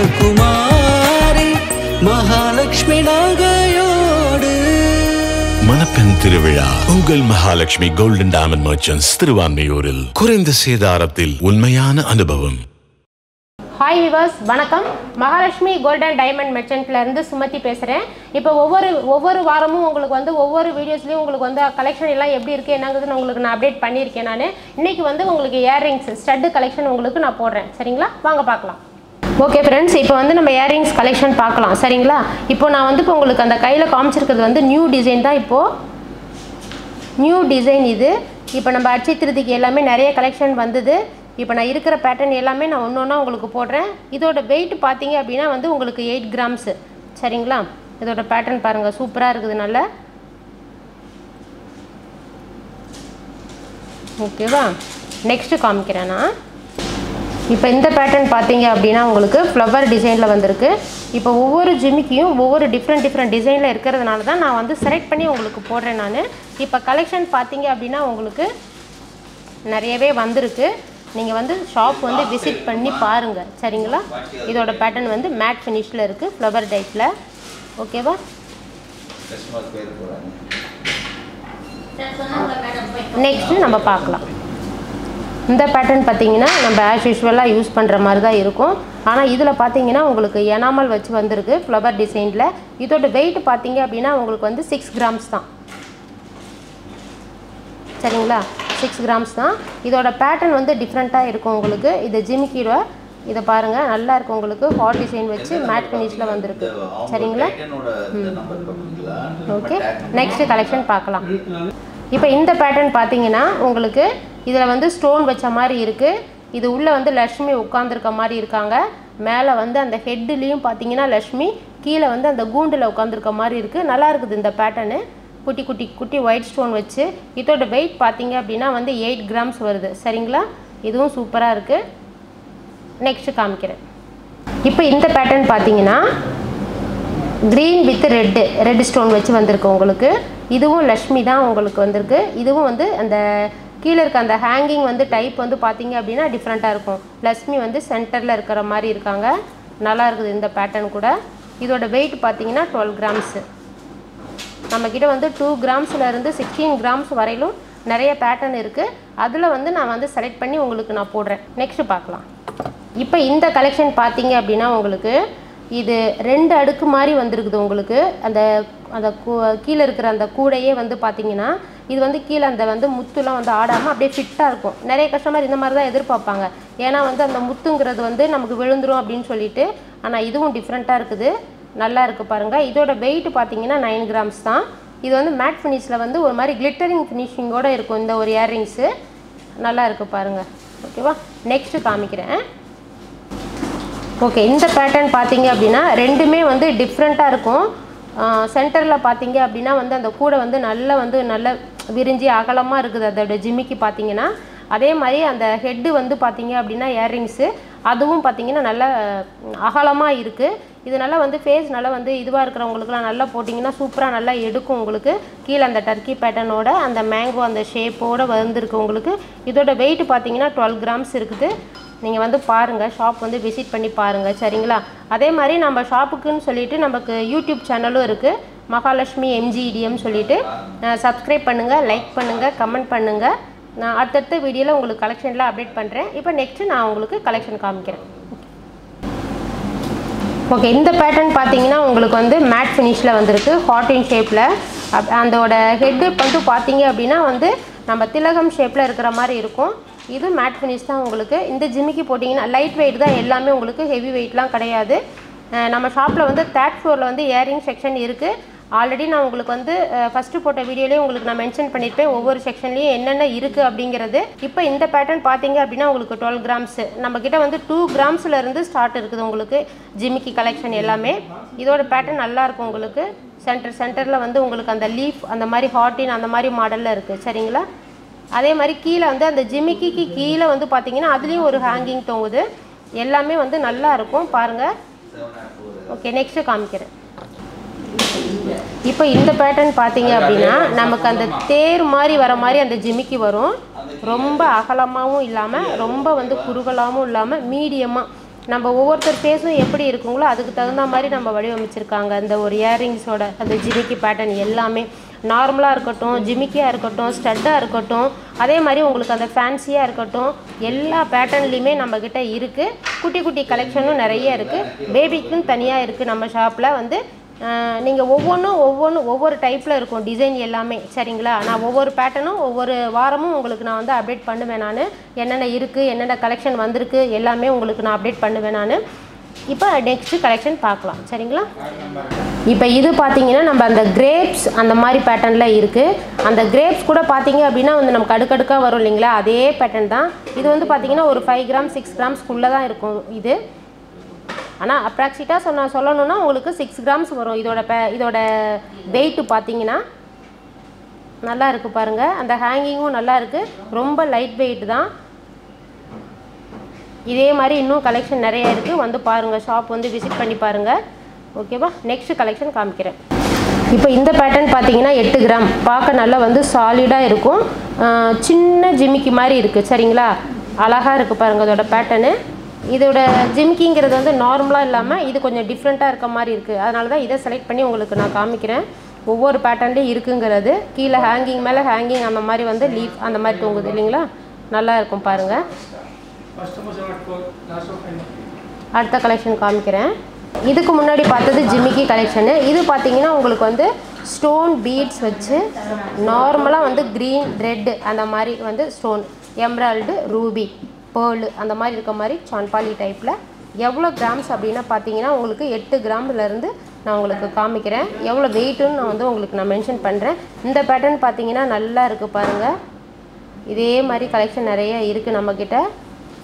ராஜகுமாரி மகாலட்சுமி நகையோடு. மணப்பெண் திருவிழா உங்கள் மகாலட்சுமி கோல்டன் டைமண்ட் மர்ச்சன்ட்ஸ் திருவான்மியூரில் குறைந்த சேதாரத்தில் உண்மையான அனுபவம். ஹாய் விவர்ஸ், வணக்கம். மகாலட்சுமி கோல்டன் டைமண்ட் மெர்ச்சன்ட்லேருந்து சுமதி பேசுகிறேன். இப்போ ஒவ்வொரு வாரமும் உங்களுக்கு வந்து ஒவ்வொரு வீடியோஸ்லேயும் உங்களுக்கு வந்து கலெக்ஷன் எல்லாம் எப்படி இருக்குது என்னங்கிறது உங்களுக்கு நான் அப்டேட் பண்ணியிருக்கேன். நான் இன்றைக்கி வந்து உங்களுக்கு இயர்ரிங்ஸ் ஸ்டட்டு கலெக்ஷன் உங்களுக்கு நான் போடுறேன். சரிங்களா, வாங்க பார்க்கலாம். ஓகே ஃப்ரெண்ட்ஸ், இப்போ வந்து நம்ம இயர்ரிங்ஸ் கலெக்ஷன் பார்க்கலாம். சரிங்களா, இப்போ நான் வந்து இப்போ உங்களுக்கு அந்த கையில் காமிச்சிருக்கிறது வந்து நியூ டிசைன் தான். இப்போது நியூ டிசைன் இது. இப்போ நம்ம அட்சய திருதிக்கு எல்லாமே நிறைய கலெக்ஷன் வந்தது. இப்போ நான் இருக்கிற பேட்டர்ன் எல்லாமே நான் ஒன்று ஒன்றா உங்களுக்கு போடுறேன். இதோட வெயிட் பார்த்தீங்க அப்படின்னா வந்து உங்களுக்கு 8 கிராம்ஸு. சரிங்களா, இதோட பேட்டர்ன் பாருங்கள், சூப்பராக இருக்குது. நல்ல ஓகேவா. நெக்ஸ்ட்டு காமிக்கிறேன் நான். இப்போ இந்த பேட்டர்ன் பார்த்தீங்க அப்படின்னா உங்களுக்கு ஃப்ளவர் டிசைனில் வந்திருக்கு. இப்போ ஒவ்வொரு ஜிமிக்கியும் ஒவ்வொரு டிஃப்ரெண்ட் டிசைனில் இருக்கிறதுனால தான் நான் வந்து செலக்ட் பண்ணி உங்களுக்கு போடுறேன் நான். இப்போ கலெக்ஷன் பார்த்தீங்க அப்படின்னா உங்களுக்கு நிறையவே வந்திருக்கு. நீங்கள் வந்து ஷாப் வந்து விசிட் பண்ணி பாருங்கள். சரிங்களா, இதோட பேட்டர்ன் வந்து மேட் ஃபினிஷில் இருக்குது, ஃப்ளவர் டைப்பில். ஓகேவா. நெக்ஸ்ட்டு நம்ம பார்க்கலாம். இந்த பேட்டர்ன் பார்த்தீங்கன்னா நம்ம ஆஸ் யூஸ்வலாக யூஸ் பண்ணுற மாதிரி தான் இருக்கும். ஆனால் இதில் பார்த்தீங்கன்னா உங்களுக்கு எனாமல் வச்சு வந்திருக்கு ஃப்ளவர் டிசைனில். இதோட வெயிட் பார்த்தீங்க அப்படின்னா உங்களுக்கு வந்து 6 கிராம்ஸ் தான். சரிங்களா, 6 கிராம்ஸ் தான். இதோட பேட்டர்ன் வந்து டிஃப்ரெண்ட்டாக இருக்கும் உங்களுக்கு. இது ஜிமிக்கியோட இதை பாருங்கள், நல்லா இருக்கும் உங்களுக்கு. ஹாட் டிசைன் வச்சு மேட் ஃபினிஷில் வந்திருக்கு. சரிங்களா. ஓகே, நெக்ஸ்ட்டு கலெக்ஷன் பார்க்கலாம். இப்போ இந்த பேட்டர்ன் பார்த்தீங்கன்னா உங்களுக்கு இதில் வந்து ஸ்டோன் வச்ச மாதிரி இருக்குது. இது உள்ளே வந்து லக்ஷ்மி உட்காந்துருக்க மாதிரி இருக்காங்க. மேலே வந்து அந்த ஹெட்டுலேயும் பார்த்தீங்கன்னா லக்ஷ்மி, கீழே வந்து அந்த கூண்டில் உட்காந்துருக்க மாதிரி இருக்குது. நல்லா இருக்குது இந்த பேட்டர்னு. குட்டி ஒயிட் ஸ்டோன் வச்சு. இதோட வெயிட் பார்த்தீங்க அப்படின்னா வந்து 8 கிராம்ஸ் வருது. சரிங்களா, இதுவும் சூப்பராக இருக்குது. நெக்ஸ்ட்டு காமிக்கிறேன். இப்போ இந்த பேட்டர்ன் பார்த்தீங்கன்னா க்ரீன் வித் ரெட் ஸ்டோன் வச்சு வந்திருக்கு உங்களுக்கு. இதுவும் லக்ஷ்மி தான் உங்களுக்கு வந்திருக்கு. இதுவும் வந்து அந்த கீழே இருக்க அந்த ஹேங்கிங் வந்து டைப் வந்து பார்த்தீங்க அப்படின்னா டிஃப்ரெண்ட்டாக இருக்கும். லக்ஷ்மி வந்து சென்டரில் இருக்கிற மாதிரி இருக்காங்க. நல்லா இருக்குது இந்த பேட்டர்ன் கூட. இதோட வெயிட் பார்த்தீங்கன்னா 12 கிராம்ஸு. நம்மக்கிட்ட வந்து 2 கிராம்ஸ்லேருந்து 16 கிராம்ஸ் வரையிலும் நிறைய பேட்டர்ன் இருக்குது. அதில் வந்து நான் வந்து செலக்ட் பண்ணி உங்களுக்கு நான் போடுறேன். நெக்ஸ்ட்டு பார்க்கலாம். இப்போ இந்த கலெக்ஷன் பார்த்தீங்க அப்படின்னா உங்களுக்கு இது 2 அடுக்கு மாதிரி வந்திருக்குது உங்களுக்கு. அந்த கீழே இருக்கிற அந்த கூடையே வந்து பார்த்தீங்கன்னா இது வந்து கீழே அந்த வந்து முத்துலாம் வந்து ஆடாமல் அப்படியே ஃபிட்டாக இருக்கும். நிறைய கஸ்டமர் இந்த மாதிரி தான் எதிர்பார்ப்பாங்க. ஏன்னா வந்து அந்த முத்துங்கிறது வந்து நமக்கு விழுந்துடும் அப்படின்னு சொல்லிட்டு. ஆனால் இதுவும் டிஃப்ரெண்ட்டாக இருக்குது, நல்லா இருக்குது பாருங்கள். இதோட வெயிட் பார்த்தீங்கன்னா 9 கிராம்ஸ் தான். இது வந்து மேட் ஃபினிஷில் வந்து ஒரு மாதிரி கிளிட்டரிங் ஃபினிஷிங்கோடு இருக்கும் இந்த ஒரு இயர்ரிங்ஸு. நல்லா இருக்குது பாருங்கள். ஓகேவா, நெக்ஸ்ட்டு காமிக்கிறேன். ஓகே, இந்த பேட்டர்ன் பார்த்தீங்க அப்படின்னா ரெண்டுமே வந்து டிஃப்ரெண்ட்டாக இருக்கும். சென்டரில் பார்த்தீங்க அப்படின்னா வந்து அந்த கூடை வந்து நல்ல விரிஞ்சி அகலமாக இருக்குது அதோட ஜிமிக்கி பார்த்தீங்கன்னா. அதே மாதிரி அந்த ஹெட்டு வந்து பார்த்தீங்க அப்படின்னா இயர்ரிங்ஸு அதுவும் பார்த்தீங்கன்னா நல்லா அகலமாக இருக்குது. இது நல்லா வந்து ஃபேஸ் நல்லா வந்து இதுவாக இருக்கிறவங்களுக்குலாம் நல்லா போட்டிங்கன்னா சூப்பராக நல்லா எடுக்கும் உங்களுக்கு. கீழே அந்த டர்க்கி பேட்டர்னோட அந்த மேங்கோ அந்த ஷேப்போடு வந்திருக்கு உங்களுக்கு. இதோட வெயிட் பார்த்தீங்கன்னா 12 கிராம்ஸ் இருக்குது. நீங்கள் வந்து பாருங்கள், ஷாப் வந்து விசிட் பண்ணி பாருங்கள். சரிங்களா, அதே மாதிரி நம்ம ஷாப்புக்குன்னு சொல்லிவிட்டு நமக்கு யூடியூப் சேனலும் இருக்குது, மகாலட்சுமி MGEDM சொல்லிவிட்டு. சப்ஸ்கிரைப் பண்ணுங்கள், லைக் பண்ணுங்கள், கமெண்ட் பண்ணுங்கள். நான் அடுத்தடுத்த வீடியோவில் உங்களுக்கு கலெக்ஷன்லாம் அப்டேட் பண்ணுறேன். இப்போ நெக்ஸ்ட்டு நான் உங்களுக்கு கலெக்ஷன் காமிக்கிறேன். ஓகே, இந்த பேட்டர்ன் பார்த்தீங்கன்னா உங்களுக்கு வந்து மேட் ஃபினிஷில் வந்திருக்கு, ஹார்டின் ஷேப்பில். அதோட ஹெட்டு வந்து பார்த்தீங்க அப்படின்னா வந்து நம்ம திலகம் ஷேப்பில் இருக்கிற மாதிரி இருக்கும். இது மேட் ஃபினிஷ் தான் உங்களுக்கு. இந்த ஜிமிக்கி போட்டிங்கன்னா லைட் வெயிட் தான் எல்லாமே உங்களுக்கு, ஹெவி வெயிட்லாம் கிடையாது. நம்ம ஷாப்பில் வந்து 3rd ஃப்ளோரில் வந்து இயரிங் செக்ஷன் இருக்குது. ஆல்ரெடி நான் உங்களுக்கு வந்து ஃபஸ்ட்டு போட்ட வீடியோலேயே உங்களுக்கு நான் மென்ஷன் பண்ணியிருப்பேன் ஒவ்வொரு செக்ஷன்லேயும் என்னென்ன இருக்குது அப்படிங்கிறது. இப்போ இந்த பேட்டர்ன் பார்த்தீங்க அப்படின்னா உங்களுக்கு 12 கிராம்ஸு. நம்மக்கிட்ட வந்து 2 கிராம்ஸ்லேருந்து ஸ்டார்ட் இருக்குது உங்களுக்கு ஜிமிக்கி கலெக்ஷன் எல்லாமே. இதோட பேட்டர்ன் நல்லாயிருக்கும் உங்களுக்கு. சென்டரில் வந்து உங்களுக்கு அந்த லீஃப் அந்த மாதிரி ஹார்டின் அந்த மாதிரி மாடலில் இருக்குது. சரிங்களா, அதே மாதிரி கீழே வந்து அந்த ஜிமிக்கிக்கு கீழே வந்து பார்த்தீங்கன்னா அதுலேயும் ஒரு ஹேங்கிங் தொங்குது. எல்லாமே வந்து நல்லா இருக்கும் பாருங்கள். ஓகே, நெக்ஸ்ட்டு காமிக்கிறேன். இப்போ இந்த பேட்டர்ன் பார்த்தீங்க அப்படின்னா நமக்கு அந்த தேர் மாதிரி வர மாதிரி அந்த ஜிமிக்கி வரும். ரொம்ப அகலமாகவும் இல்லாமல் ரொம்ப வந்து குறுகலாகவும் இல்லாமல் மீடியமாக நம்ம ஒவ்வொருத்தர் ஃபேஸும் எப்படி இருக்குங்களோ அதுக்கு தகுந்த மாதிரி நம்ம வடிவமைச்சிருக்காங்க. இந்த ஒரு இயரிங்ஸோட அந்த ஜிமிக்கி பேட்டர்ன் எல்லாமே நார்மலாக இருக்கட்டும், ஜிமிக்கியாக இருக்கட்டும், ஸ்டட்டாக இருக்கட்டும், அதே மாதிரி உங்களுக்கு அந்த ஃபேன்சியாக இருக்கட்டும், எல்லா பேட்டர்ன்லேயுமே நம்மக்கிட்ட இருக்குது. குட்டி குட்டி கலெக்ஷனும் நிறைய இருக்குது. பேபிக்குன்னு தனியாக இருக்குது நம்ம ஷாப்பில். வந்து நீங்கள் ஒவ்வொரு டைப்பில் இருக்கும் டிசைன் எல்லாமே. சரிங்களா? நான் ஒவ்வொரு பேட்டர்னும் ஒவ்வொரு வாரமும் உங்களுக்கு நான் வந்து அப்டேட் பண்ணுவேன். நான் என்னென்ன இருக்குது, என்னென்ன கலெக்ஷன் வந்திருக்கு எல்லாமே உங்களுக்கு நான் அப்டேட் பண்ணுவேன். நான் இப்போ நெக்ஸ்ட்டு கலெக்ஷன் பார்க்கலாம். சரிங்களா? இப்போ இது பார்த்தீங்கன்னா நம்ம அந்த கிரேப்ஸ் அந்த மாதிரி பேட்டர்னில் இருக்குது. அந்த கிரேப்ஸ் கூட பார்த்தீங்க அப்படின்னா வந்து நமக்கு அடுக்கடுக்காக வரும் இல்லைங்களா, அதே பேட்டர்ன் தான். இது வந்து பார்த்தீங்கன்னா ஒரு 5 கிராம் 6 கிராம்ஸ்க்குள்ளே தான் இருக்கும் இது. ஆனால் அப்ராக்சிட்டாக சொல்லணுன்னா உங்களுக்கு 6 கிராம்ஸ் வரும். இதோட வெயிட்டு பார்த்தீங்கன்னா நல்லா இருக்குது பாருங்கள். அந்த ஹேங்கிங்கும் நல்லா இருக்குது. ரொம்ப லைட் வெயிட் தான். இதே மாதிரி இன்னும் கலெக்ஷன் நிறைய இருக்குது. வந்து பாருங்கள், ஷாப் வந்து விசிட் பண்ணி பாருங்கள். ஓகேவா? நெக்ஸ்ட் கலெக்ஷன் காமிக்கிறேன். இப்போ இந்த பேட்டர்ன் பார்த்தீங்கன்னா 8 கிராம். பார்க்க நல்லா வந்து சாலிடாக இருக்கும். சின்ன ஜிமிக்கி மாதிரி இருக்குது. சரிங்களா? அழகாக இருக்குது பாருங்கள் இதோட பேட்டர்னு. இதோட ஜிமிக்கிங்கிறது வந்து நார்மலாக இல்லாமல் இது கொஞ்சம் டிஃப்ரெண்ட்டாக இருக்க மாதிரி இருக்குது. அதனால தான் இதை செலக்ட் பண்ணி உங்களுக்கு நான் காமிக்கிறேன். ஒவ்வொரு பேட்டர்ன்லேயும் இருக்குங்கிறது. கீழே ஹேங்கிங் மேலே ஹேங்கிங் அந்த மாதிரி வந்து லீஃப் அந்த மாதிரி தூங்குது இல்லைங்களா, நல்லா இருக்கும் பாருங்கள். அடுத்த கலெக்ஷன் காமிக்கிறேன். இதுக்கு முன்னாடி பார்த்தது ஜிமிக்கி கலெக்ஷனு. இது பார்த்தீங்கன்னா உங்களுக்கு வந்து ஸ்டோன் பீட்ஸ் வச்சு நார்மலாக வந்து க்ரீன் ரெட்டு அந்த மாதிரி வந்து ஸ்டோன், எம்ரால்டு, ரூபி, பேர்லு அந்த மாதிரி இருக்க மாதிரி சான்பாலி டைப்பில். எவ்வளோ கிராம்ஸ் அப்படின்னா பார்த்தீங்கன்னா உங்களுக்கு 8 கிராம்லேருந்து நான் உங்களுக்கு காமிக்கிறேன். எவ்வளோ வெயிட்டுன்னு நான் வந்து உங்களுக்கு நான் மென்ஷன் பண்ணுறேன். இந்த பேட்டர்ன் பார்த்தீங்கன்னா நல்லா இருக்குது பாருங்கள். இதே மாதிரி கலெக்ஷன் நிறைய இருக்குது நம்மக்கிட்ட.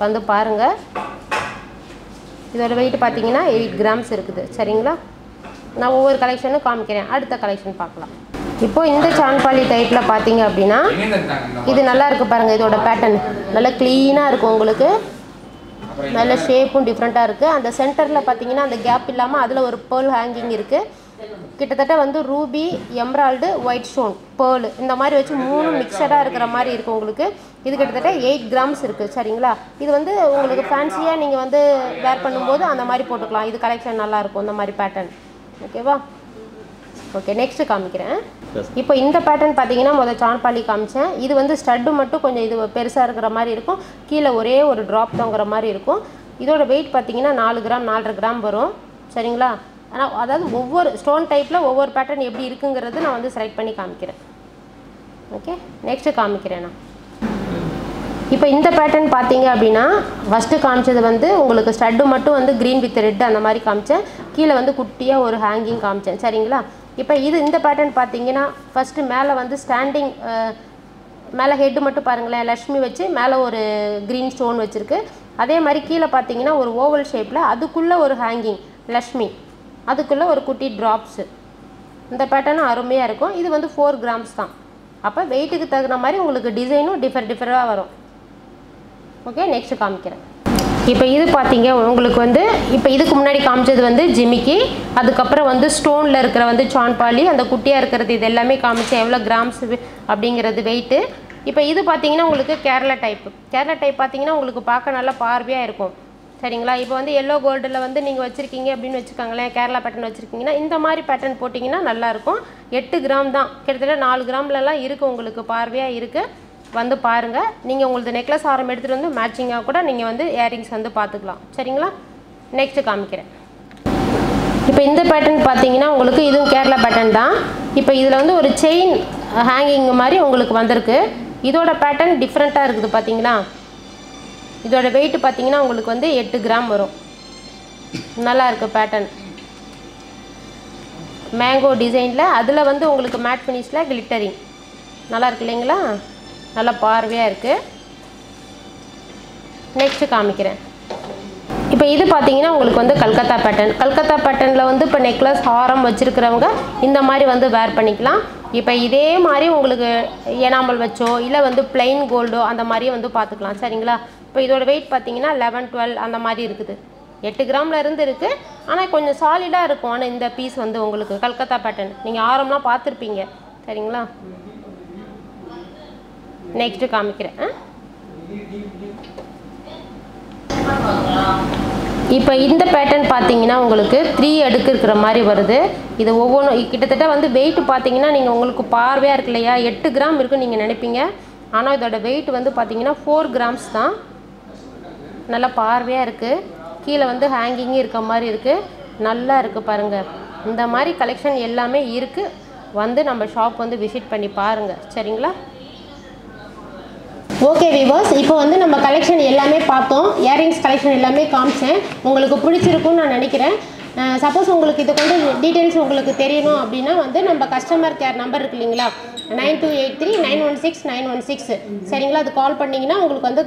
வந்து பாருங்கள். இதோட வெயிட் பார்த்தீங்கன்னா 8 கிராம்ஸ் இருக்குது. சரிங்களா? நான் ஒவ்வொரு கலெக்ஷனும் காமிக்கிறேன். அடுத்த கலெக்ஷன் பார்க்கலாம். இப்போது இந்த சான்பாலி டைப்பில் பார்த்தீங்க அப்படின்னா இது நல்லா இருக்குது பாருங்கள். இதோட பேட்டர்ன் நல்லா க்ளீனாக இருக்கும். உங்களுக்கு நல்ல ஷேப்பும் டிஃப்ரெண்ட்டாக இருக்குது. அந்த சென்டரில் பார்த்தீங்கன்னா அந்த கேப் இல்லாமல் அதில் ஒரு பேர்ல் ஹேங்கிங் இருக்குது. கிட்டத்தட்ட வந்து Ruby, emerald, white stone, pearl இந்த மாதிரி வச்சு 3 மிக்சடாக இருக்கிற மாதிரி இருக்குது உங்களுக்கு. இது கிட்டத்தட்ட 8 கிராம்ஸ் இருக்குது. சரிங்களா? இது வந்து உங்களுக்கு ஃபேன்சியாக நீங்கள் வந்து வேர் பண்ணும்போது அந்த மாதிரி போட்டுக்கலாம். இது கலெக்ஷன் நல்லாயிருக்கும் இந்த மாதிரி பேட்டர்ன். ஓகேவா? ஓகே, நெக்ஸ்ட்டு காமிக்கிறேன். இப்போ இந்த பேட்டர்ன் பார்த்தீங்கன்னா முதல் சான்பாலி காமிச்சேன். இது வந்து ஸ்டட்டு மட்டும் கொஞ்சம் இது பெருசாக இருக்கிற மாதிரி இருக்கும். கீழே ஒரே ஒரு ட்ராப் தொங்குற மாதிரி இருக்கும். இதோட வெயிட் பார்த்தீங்கன்னா 4 கிராம் 4.5 கிராம் வரும். சரிங்களா? ஆனால் அதாவது ஒவ்வொரு ஸ்டோன் டைப்பில் ஒவ்வொரு பேட்டர்ன் எப்படி இருக்குங்கிறது நான் வந்து செலக்ட் பண்ணி காமிக்கிறேன். ஓகே, நெக்ஸ்ட்டு காமிக்கிறேன் நான். இப்போ இந்த பேட்டர்ன் பார்த்தீங்க அப்படின்னா ஃபஸ்ட்டு காமிச்சது வந்து உங்களுக்கு ஸ்டட்டு மட்டும் வந்து க்ரீன் வித் ரெட் அந்த மாதிரி காமிச்சேன். கீழே வந்து குட்டியாக ஒரு ஹேங்கிங் காமிச்சேன். சரிங்களா? இப்போ இந்த பேட்டர்ன் பார்த்தீங்கன்னா ஃபஸ்ட்டு மேலே வந்து ஸ்டாண்டிங் மேலே ஹெட்டு மட்டும் பாருங்களேன், லக்ஷ்மி வச்சு மேலே ஒரு க்ரீன் ஸ்டோன் வச்சுருக்கு. அதே மாதிரி கீழே பார்த்தீங்கன்னா ஒரு ஓவல் ஷேப்பில் அதுக்குள்ளே ஒரு ஹேங்கிங் லக்ஷ்மி, அதுக்குள்ளே ஒரு குட்டி ட்ராப்ஸு. இந்த பேட்டர்னும் அருமையாக இருக்கும். இது வந்து 4 கிராம்ஸ் தான். அப்போ வெயிட்டுக்கு தகுந்த மாதிரி உங்களுக்கு டிசைனும் டிஃபரெண்டாக வரும். ஓகே, நெக்ஸ்ட்டு காமிக்கிறேன். இப்போ இது பார்த்தீங்க உங்களுக்கு வந்து இப்போ இதுக்கு முன்னாடி காமிச்சது வந்து ஜிமிக்கி, அதுக்கப்புறம் வந்து ஸ்டோனில் இருக்கிற வந்து சான்பாலி, அந்த குட்டியாக இருக்கிறது, இது எல்லாமே காமிச்சேன் எவ்வளோ கிராம்ஸ் அப்படிங்கிறது வெயிட்டு. இப்போ இது பார்த்தீங்கன்னா உங்களுக்கு கேரளா டைப் பார்த்தீங்கன்னா உங்களுக்கு பார்க்க நல்லா பார்வையாக இருக்கும். சரிங்களா? இப்போ வந்து எல்லோ கோல்டில் வந்து நீங்கள் வச்சுருக்கீங்க அப்படின்னு வச்சுக்கோங்களேன், கேரளா பேட்டர்ன் வச்சுருக்கீங்கன்னா இந்த மாதிரி பேட்டர்ன் போட்டிங்கன்னா நல்லாயிருக்கும். 8 கிராம் தான், கிட்டத்தட்ட 4 கிராம்லலாம் இருக்குது. உங்களுக்கு பார்வையாக இருக்குது. வந்து பாருங்கள். நீங்கள் உங்களுக்கு நெக்லஸ் ஆரம் எடுத்துகிட்டு வந்து மேட்சிங்காக கூட நீங்கள் வந்து இயரிங்ஸ் வந்து பார்த்துக்கலாம். சரிங்களா? நெக்ஸ்ட்டு காமிக்கிறேன். இப்போ இந்த பேட்டர்ன் பார்த்தீங்கன்னா உங்களுக்கு இதுவும் கேரளா பேட்டர்ன் தான். இப்போ இதில் வந்து ஒரு செயின் ஹேங்கிங் மாதிரி உங்களுக்கு வந்திருக்கு. இதோட பேட்டர்ன் டிஃப்ரெண்ட்டாக இருக்குது பார்த்தீங்களா. இதோட வெயிட் பார்த்தீங்கன்னா உங்களுக்கு வந்து 8 கிராம் வரும். நல்லா இருக்குது பேட்டர்ன். மேங்கோ டிசைனில் அதில் வந்து உங்களுக்கு மேட் ஃபினிஷில் கிளிட்டரிங் நல்லா இருக்கு இல்லைங்களா, நல்லா பார்வையாக இருக்குது. நெக்ஸ்ட்டு காமிக்கிறேன். இப்போ இது பார்த்தீங்கன்னா உங்களுக்கு வந்து கல்கத்தா பேட்டர்னில் வந்து இப்போ நெக்லஸ் ஹாரம் வச்சுருக்கிறவங்க இந்த மாதிரி வந்து வேர் பண்ணிக்கலாம். இப்போ இதே மாதிரி உங்களுக்கு எனாமல் வச்சோ இல்லை வந்து பிளைன் கோல்டோ அந்த மாதிரியே வந்து பார்த்துக்கலாம். சரிங்களா? இப்போ இதோட வெயிட் பார்த்தீங்கன்னா 11, 12 அந்த மாதிரி இருக்குது. 8 கிராமில் இருந்து இருக்குது. ஆனால் கொஞ்சம் சாலிடாக இருக்கும். ஆனால் இந்த பீஸ் வந்து உங்களுக்கு கல்கத்தா பேட்டர்ன் நீங்கள் ஆரம்லாம் பார்த்துருப்பீங்க. சரிங்களா? நெக்ஸ்ட்டு காமிக்கிறேன். இப்போ இந்த பேட்டர்ன் பார்த்தீங்கன்னா உங்களுக்கு 3 அடுக்கு இருக்கிற மாதிரி வருது. இது ஒவ்வொன்றும் கிட்டத்தட்ட வந்து வெயிட் பார்த்தீங்கன்னா நீங்கள் உங்களுக்கு பார்வையாக இருக்கு இல்லையா, 8 கிராம் இருக்குன்னு நீங்கள் நினைப்பீங்க. ஆனால் இதோட வெயிட் வந்து பார்த்தீங்கன்னா 4 கிராம்ஸ் தான். நல்லா பார்வையாக இருக்குது. கீழே வந்து ஹேங்கிங்கும் இருக்க மாதிரி இருக்குது. நல்லா இருக்குது பாருங்கள். இந்த மாதிரி கலெக்ஷன் எல்லாமே இருக்குது. வந்து நம்ம ஷாப் வந்து விசிட் பண்ணி பாருங்கள். சரிங்களா? ஓகே வியூவர்ஸ், இப்போ வந்து நம்ம கலெக்ஷன் எல்லாமே பார்த்தோம். இயரிங்ஸ் கலெக்ஷன் எல்லாமே காமிச்சேன். உங்களுக்கு பிடிச்சிருக்குன்னு நான் நினைக்கிறேன். சப்போஸ் உங்களுக்கு இது கொண்டு டீட்டெயில்ஸ் உங்களுக்கு தெரியணும் அப்படின்னா வந்து நம்ம கஸ்டமர் கேர் நம்பர் இருக்கு இல்லைங்களா, 9283916916. சரிங்களா? அது கால் பண்ணிங்கன்னா உங்களுக்கு வந்து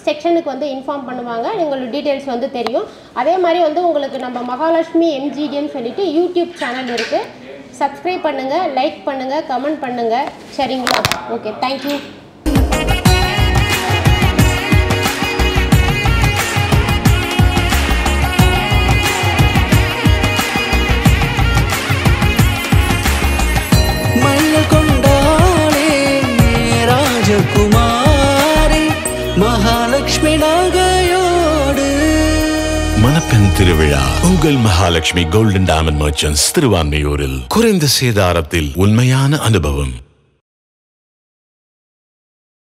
செக்ஷனுக்கு வந்து இன்ஃபார்ம் பண்ணுவாங்க. உங்களுக்கு டீட்டெயில்ஸ் வந்து தெரியும். அதே மாதிரி வந்து உங்களுக்கு நம்ம மகாலட்சுமி MGDன்னு சொல்லிட்டு யூடியூப் சேனல் இருக்குது. சப்ஸ்கிரைப் பண்ணுங்கள், லைக் பண்ணுங்கள், கமெண்ட் பண்ணுங்கள். சரிங்களா? Okay, thank you. ராஜகுமாரி மகாலட்சுமி நகையோடு. மணப்பெண் திருவிழா உங்கள் மகாலட்சுமி கோல்டன் டைமண்ட் மர்ச்சன்ட்ஸ் திருவான்மியூரில். குறைந்த சேதாரத்தில் உண்மையான அனுபவம்.